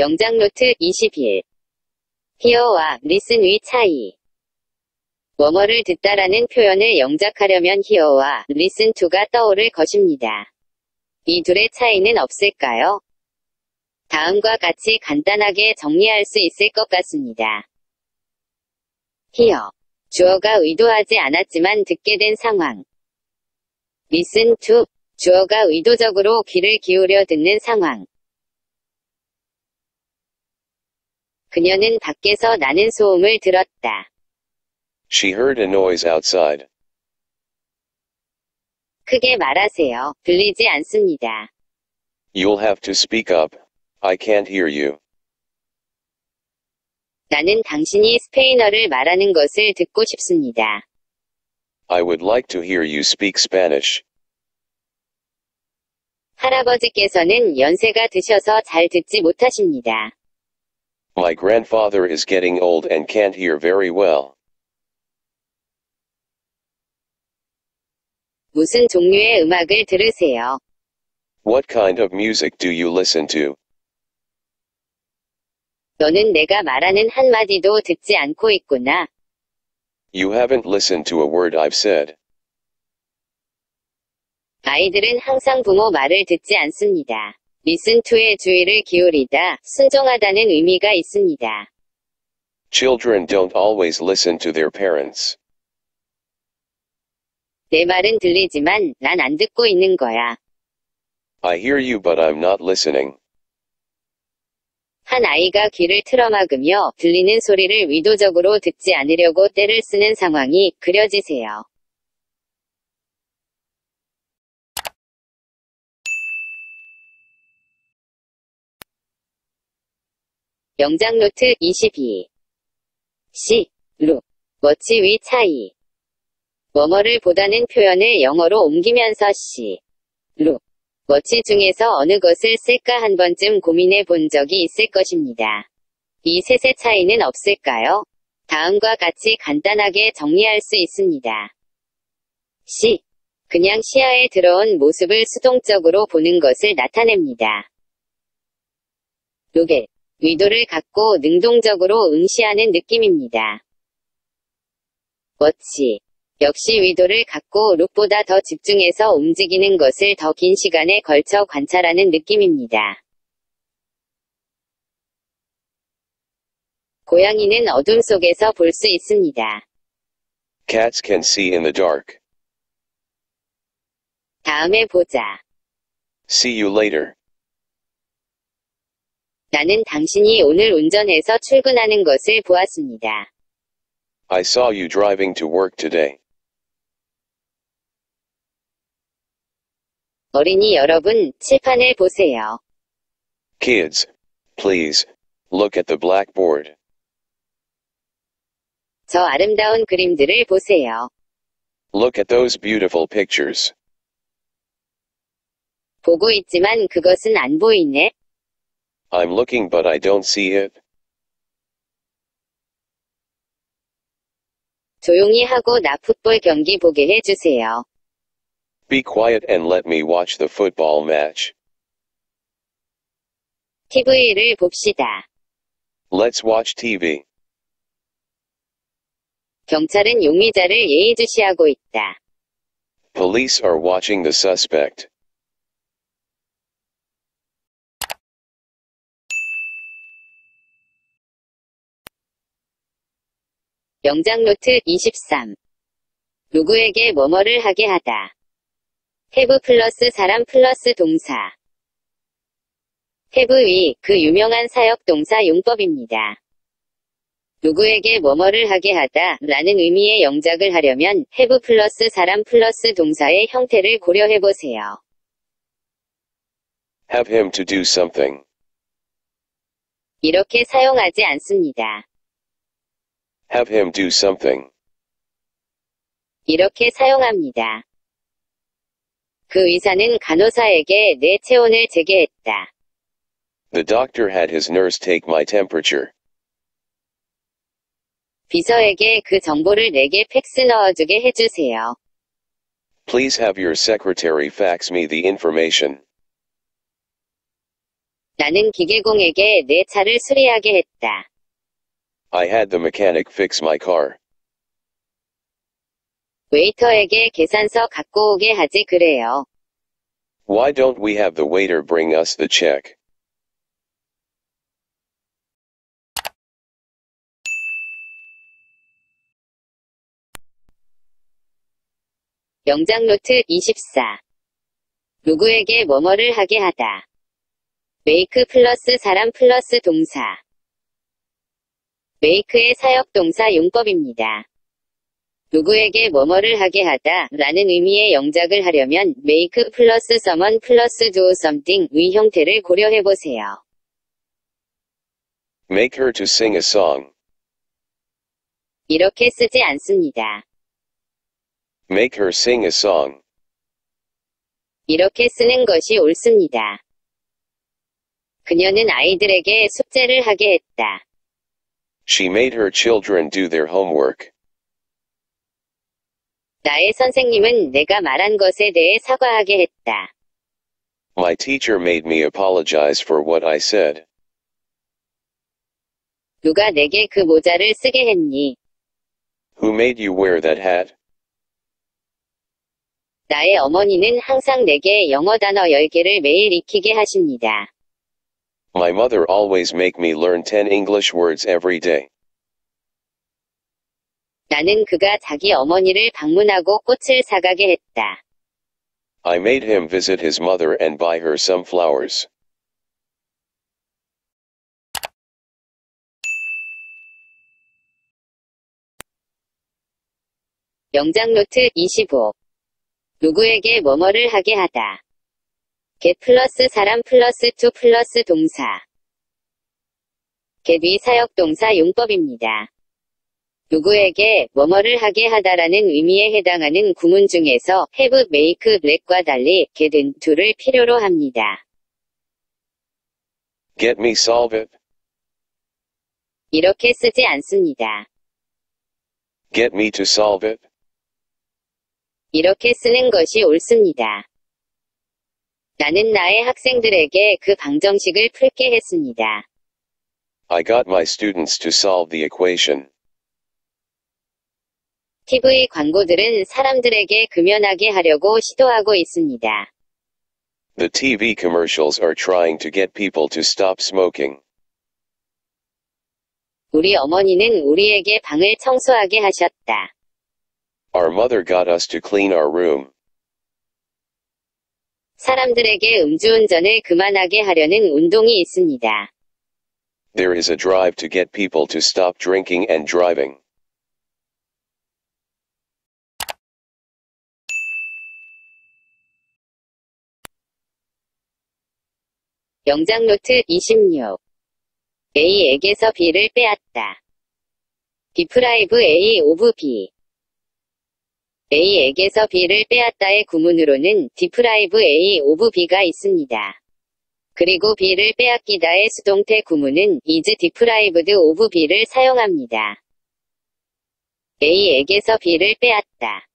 영장 노트 21. hear와 listen의 차이. 뭐뭐를 듣다라는 표현을 영작하려면 hear와 listen to가 떠오를 것입니다. 이 둘의 차이는 없을까요? 다음과 같이 간단하게 정리할 수 있을 것 같습니다. hear. 주어가 의도하지 않았지만 듣게 된 상황. listen to. 주어가 의도적으로 귀를 기울여 듣는 상황. 그녀는 밖에서 나는 소음을 들었다. She heard a noise outside. 크게 말하세요. 들리지 않습니다. You'll have to speak up. I can't hear you. 나는 당신이 스페인어를 말하는 것을 듣고 싶습니다. I would like to hear you speak Spanish. 할아버지께서는 연세가 드셔서 잘 듣지 못하십니다. My grandfather is getting old and can't hear very well. 무슨 종류의 음악을 들으세요? What kind of music do you listen to? 너는 내가 말하는 한마디도 듣지 않고 있구나. You haven't listened to a word I've said. 아이들은 항상 부모 말을 듣지 않습니다. listen to에 주의를 기울이다, 순종하다는 의미가 있습니다. Children don't always listen to their parents. 내 말은 들리지만 난 안 듣고 있는 거야. I hear you but I'm not listening. 한 아이가 귀를 틀어막으며 들리는 소리를 의도적으로 듣지 않으려고 떼를 쓰는 상황이 그려지세요. 영장 노트 22. 시, 루, 워치의 차이. 뭐뭐를 보다는 표현을 영어로 옮기면서 시, 루, 워치 중에서 어느 것을 쓸까 한 번쯤 고민해 본 적이 있을 것입니다. 이 셋의 차이는 없을까요? 다음과 같이 간단하게 정리할 수 있습니다. 시, 그냥 시야에 들어온 모습을 수동적으로 보는 것을 나타냅니다. 루겟, 의도를 갖고 능동적으로 응시하는 느낌입니다. 워치, 역시 의도를 갖고 룩보다 더 집중해서 움직이는 것을 더 긴 시간에 걸쳐 관찰하는 느낌입니다. 고양이는 어둠 속에서 볼 수 있습니다. Cats can see in the dark. 다음에 보자. See you later. 나는 당신이 오늘 운전해서 출근하는 것을 보았습니다. I saw you driving to work today. 어린이 여러분, 칠판을 보세요. Kids, please, look at the blackboard. 저 아름다운 그림들을 보세요. Look at those beautiful pictures. 보고 있지만 그것은 안 보이네. I'm looking but I don't see it. 조용히 하고 나 풋볼 경기 보게 해주세요. Be quiet and let me watch the football match. TV를 봅시다. Let's watch TV. 경찰은 용의자를 예의주시하고 있다. Police are watching the suspect. 영장 노트 23. 누구에게 뭐뭐를 하게 하다. have 플러스 사람 플러스 동사. have의 그 유명한 사역 동사 용법입니다. 누구에게 뭐뭐를 하게 하다 라는 의미의 영작을 하려면 have 플러스 사람 플러스 동사의 형태를 고려해보세요. Have him to do something. 이렇게 사용하지 않습니다. Have him do something. 이렇게 사용합니다. 그 의사는 간호사에게 내 체온을 재게했다. The doctor had his nurse take my temperature. 비서에게 그 정보를 내게 팩스 넣어주게 해주세요. Please have your secretary fax me the information. 나는 기계공에게 내 차를 수리하게 했다. I had the mechanic fix my car. 웨이터에게 계산서 갖고 오게 하지 그래요. Why don't we have the waiter bring us the check? 영장 노트 24. 누구에게 뭐뭐를 하게 하다. make 플러스 사람 플러스 동사. make의 사역동사 용법입니다. 누구에게 뭐뭐를 하게 하다 라는 의미의 영작을 하려면 make 플러스 someone 플러스 do something의 형태를 고려해보세요. Make her to sing a song. 이렇게 쓰지 않습니다. Make her sing a song. 이렇게 쓰는 것이 옳습니다. 그녀는 아이들에게 숙제를 하게 했다. She made her children do their homework. 나의 선생님은 내가 말한 것에 대해 사과하게 했다. My teacher made me apologize for what I said. 누가 내게 그 모자를 쓰게 했니? Who made you wear that hat? 나의 어머니는 항상 내게 영어 단어 10개를 매일 익히게 하십니다. My mother always make me learn 10 English words every day. 나는 그가 자기 어머니를 방문하고 꽃을 사가게 했다. I made him visit his mother and buy her some flowers. 영장 노트 25. 누구에게 뭐뭐를 하게 하다. get 플러스 사람 플러스 to 플러스 동사. get의 사역동사 용법입니다. 누구에게 뭐뭐를 하게 하다라는 의미에 해당하는 구문 중에서 have, make, let과 달리 get은 to를 필요로 합니다. Get me solve it. 이렇게 쓰지 않습니다. Get me to solve it. 이렇게 쓰는 것이 옳습니다. 나는 나의 학생들에게 그 방정식을 풀게 했습니다. I got my students to solve the equation. TV 광고들은 사람들에게 금연하게 하려고 시도하고 있습니다. The TV commercials are trying to get people to stop smoking. 우리 어머니는 우리에게 방을 청소하게 하셨다. Our mother got us to clean our room. 사람들에게 음주운전을 그만하게 하려는 운동이 있습니다. There is a drive to get people to stop drinking and driving. 영장 노트 26. A에게서 B를 빼앗다. deprive A of B. A에게서 B를 빼앗다의 구문으로는 deprive A of B가 있습니다. 그리고 B를 빼앗기다의 수동태 구문은 is deprived of B를 사용합니다. A에게서 B를 빼앗다.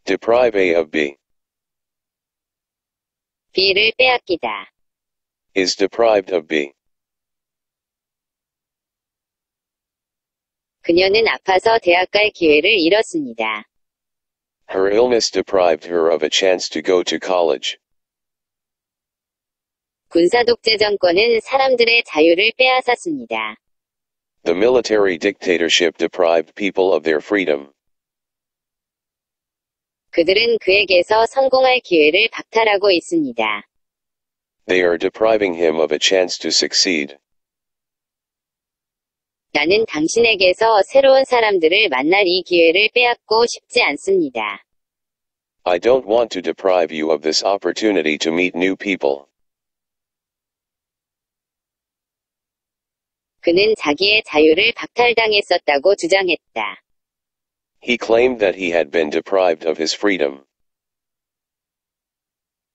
Deprive A of B. B를 빼앗기다. Is deprived of B. 그녀는 아파서 대학 갈 기회를 잃었습니다. Her illness deprived her of a chance to go to college. 군사 독재 정권은 사람들의 자유를 빼앗았습니다. The military dictatorship deprived people of their freedom. 그들은 그에게서 성공할 기회를 박탈하고 있습니다. They are depriving him of a chance to succeed. 나는 당신에게서 새로운 사람들을 만날 이 기회를 빼앗고 싶지 않습니다. I don't want to deprive you of this opportunity to meet new people. 그는 자기의 자유를 박탈당했었다고 주장했다. He claimed that he had been deprived of his freedom.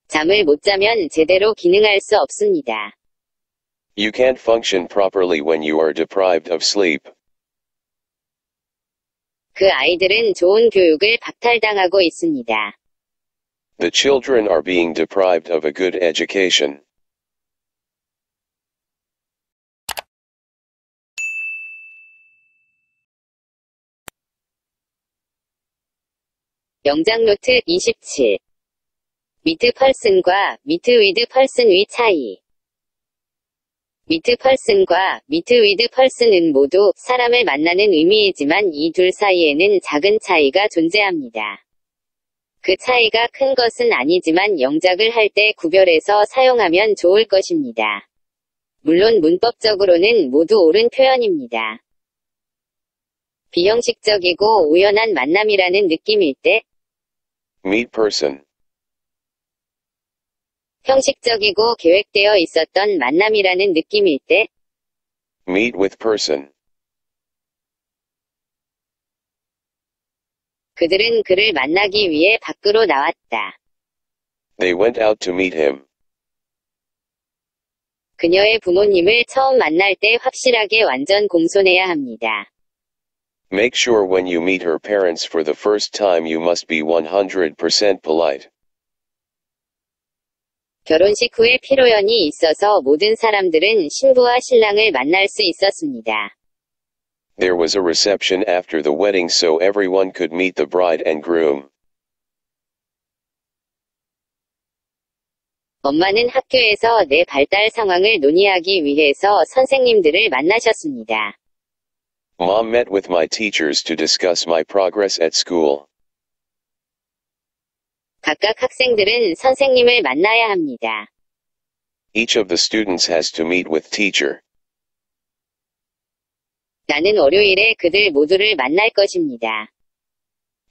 잠을 못 자면 제대로 기능할 수 없습니다. You can't function properly when you are deprived of sleep. 그 아이들은 좋은 교육을 박탈당하고 있습니다. The children are being deprived of a good education. 영장 노트 27. 미트 펄슨과 미트 위드 펄슨의 차이. 미트 펄슨과 미트 위드 펄슨은 모두 사람을 만나는 의미이지만 이 둘 사이에는 작은 차이가 존재합니다. 그 차이가 큰 것은 아니지만 영작을 할 때 구별해서 사용하면 좋을 것입니다. 물론 문법적으로는 모두 옳은 표현입니다. 비형식적이고 우연한 만남이라는 느낌일 때, Meet person. 형식적이고 계획되어 있었던 만남이라는 느낌일 때, Meet with person. 그들은 그를 만나기 위해 밖으로 나왔다. They went out to meet him. 그녀의 부모님을 처음 만날 때 확실하게 완전 공손해야 합니다. Make sure when you meet her parents for the first time you must be 100% polite. 결혼식 후에 피로연이 있어서 모든 사람들은 신부와 신랑을 만날 수 있었습니다. There was a reception after the wedding so everyone could meet the bride and groom. 엄마는 학교에서 내 발달 상황을 논의하기 위해서 선생님들을 만나셨습니다. Mom met with my teachers to discuss my progress at school. 각각 학생들은 선생님을 만나야 합니다. Each of the students has to meet with teacher. 나는 월요일에 그들 모두를 만날 것입니다.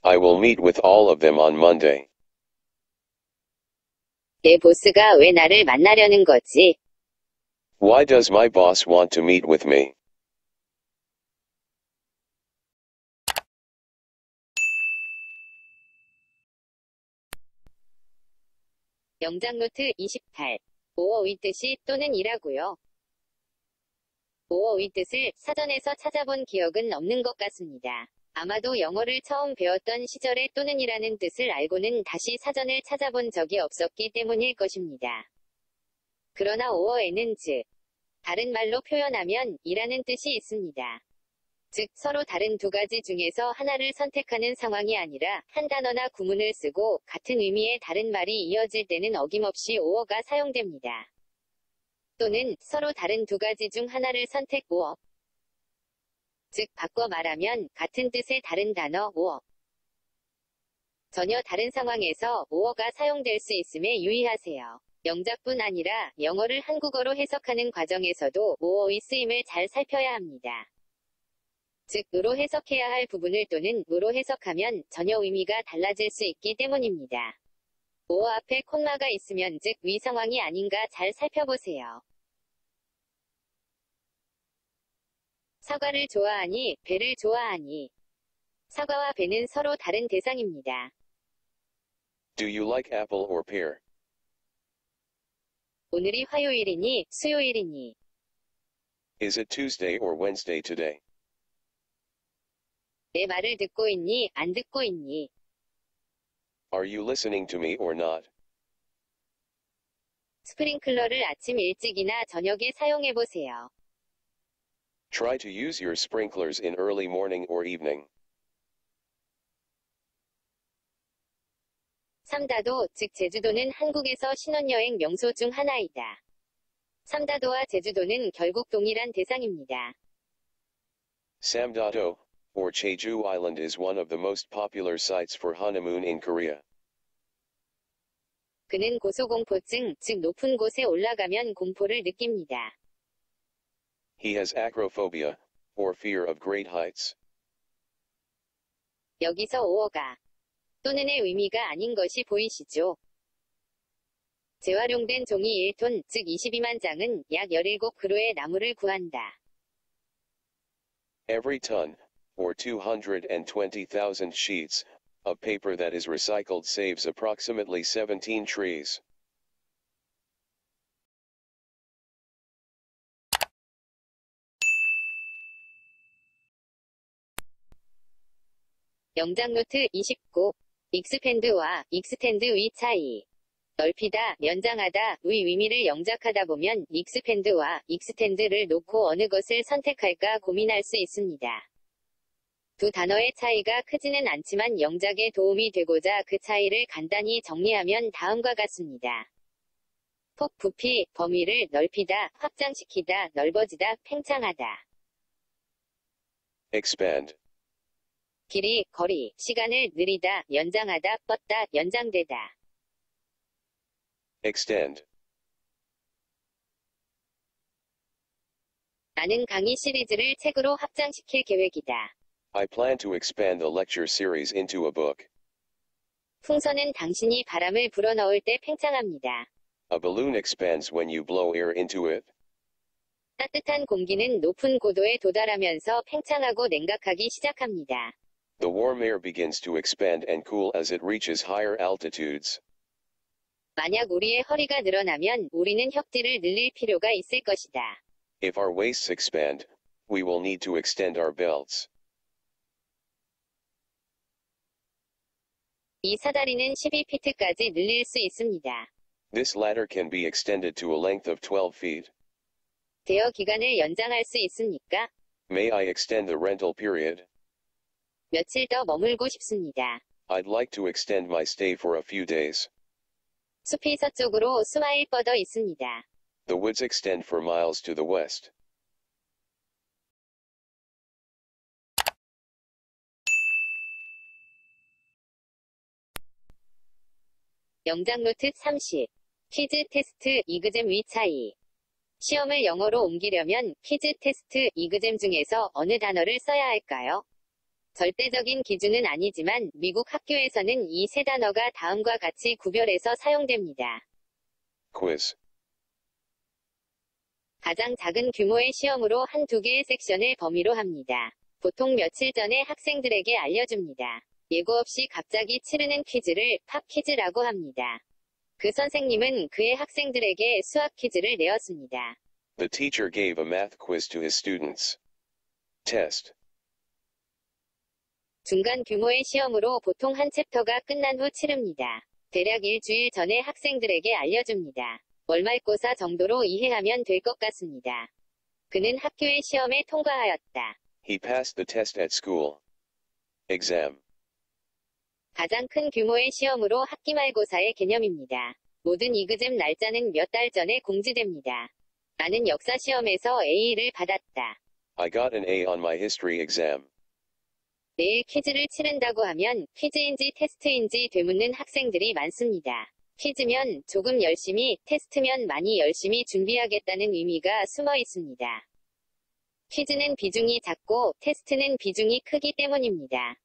I will meet with all of them on Monday. 내 보스가 왜 나를 만나려는 거지? Why does my boss want to meet with me? 영장 노트 28. 오어의 뜻이 또는 이라고요. 오어의 뜻을 사전에서 찾아본 기억은 없는 것 같습니다. 아마도 영어를 처음 배웠던 시절에 또는이라는 뜻을 알고는 다시 사전을 찾아본 적이 없었기 때문일 것입니다. 그러나 오어에는 즉, 다른 말로 표현하면 이라는 뜻이 있습니다. 즉, 서로 다른 두 가지 중에서 하나를 선택하는 상황이 아니라 한 단어나 구문을 쓰고 같은 의미의 다른 말이 이어질 때는 어김없이 오어가 사용됩니다. 또는 서로 다른 두 가지 중 하나를 선택 오어. 즉, 바꿔 말하면 같은 뜻의 다른 단어 오어. 전혀 다른 상황에서 오어가 사용될 수 있음에 유의하세요. 영작뿐 아니라 영어를 한국어로 해석하는 과정에서도 오어의 쓰임을 잘 살펴야 합니다. 즉, 으로 해석해야 할 부분을 또는 으로 해석하면 전혀 의미가 달라질 수 있기 때문입니다. 오어 앞에 콤마가 있으면 즉, 위 상황이 아닌가 잘 살펴보세요. 사과를 좋아하니, 배를 좋아하니. 사과와 배는 서로 다른 대상입니다. Do you like apple or pear? 오늘이 화요일이니, 수요일이니. Is it Tuesday or Wednesday today? 내 말을 듣고 있니, 안 듣고 있니? Are you listening to me or not? 스프링클러를 아침 일찍이나 저녁에 사용해보세요. Try to use your sprinklers in early morning or evening. 삼다도, 즉 제주도는 한국에서 신혼여행 명소 중 하나이다. 삼다도와 제주도는 결국 동일한 대상입니다. Samdado, or Jeju Island is one of the most popular sites for honeymoon in Korea. 그는 고소공포증, 즉 높은 곳에 올라가면 공포를 느낍니다. He has acrophobia, or fear of great heights. 여기서 오어가 또는의 의미가 아닌 것이 보이시죠? 재활용된 종이 1톤, 즉 22만 장은 약 17그루의 나무를 구한다. Every ton, or 220,000 sheets, of paper that is recycled saves approximately 17 trees. 영장 노트 29. 익스펜드와 익스텐드의 차이. 넓히다, 연장하다, 의 의미를 영작하다 보면 익스펜드와 익스텐드를 놓고 어느 것을 선택할까 고민할 수 있습니다. 두 단어의 차이가 크지는 않지만 영작에 도움이 되고자 그 차이를 간단히 정리하면 다음과 같습니다. 폭, 부피, 범위를 넓히다, 확장시키다, 넓어지다, 팽창하다. expand, 길이, 거리, 시간을 느리다, 연장하다, 뻗다, 연장되다. extend, 나는 강의 시리즈를 책으로 확장시킬 계획이다. I plan to expand the lecture series into a book. 풍선은 당신이 바람을 불어넣을 때 팽창합니다. A balloon expands when you blow air into it. 따뜻한 공기는 높은 고도에 도달하면서 팽창하고 냉각하기 시작합니다. The warm air begins to expand and cool as it reaches higher altitudes. 만약 우리의 허리가 늘어나면 우리는 협디를 늘릴 필요가 있을 것이다. If our waists expand, we will need to extend our belts. 이 사다리는 12피트까지 늘릴 수 있습니다. This ladder can be extended to a length of 12 feet. 대여 기간을 연장할 수 있습니까? May I extend the rental period? 며칠 더 머물고 싶습니다. I'd like to extend my stay for a few days. 숲이 서쪽으로 수마일 뻗어 있습니다. The woods extend for miles to the west. 영작 노트 30. 퀴즈 테스트 이그잼 위 차이. 시험을 영어로 옮기려면 퀴즈 테스트 이그잼 중에서 어느 단어를 써야 할까요? 절대적인 기준은 아니지만 미국 학교에서는 이 세 단어가 다음과 같이 구별해서 사용됩니다. Quiz, 가장 작은 규모의 시험으로 한두 개의 섹션을 범위로 합니다. 보통 며칠 전에 학생들에게 알려줍니다. 예고 없이 갑자기 치르는 퀴즈를 팝 퀴즈라고 합니다. 그 선생님은 그의 학생들에게 수학 퀴즈를 내었습니다. the teacher gave a math quiz to his students. Test, 중간 규모의 시험으로 보통 한 챕터가 끝난 후 치릅니다. 대략 일주일 전에 학생들에게 알려줍니다. 월말고사 정도로 이해하면 될 것 같습니다. 그는 학교의 시험에 통과하였다. he passed the test at school. Exam, 가장 큰 규모의 시험으로 학기말고사의 개념입니다. 모든 이그잼 날짜는 몇 달 전에 공지됩니다. 나는 역사 시험에서 A를 받았다. I got an A on my history exam. 내일 퀴즈를 치른다고 하면 퀴즈인지 테스트인지 되묻는 학생들이 많습니다. 퀴즈면 조금 열심히, 테스트면 많이 열심히 준비하겠다는 의미가 숨어 있습니다. 퀴즈는 비중이 작고 테스트는 비중이 크기 때문입니다.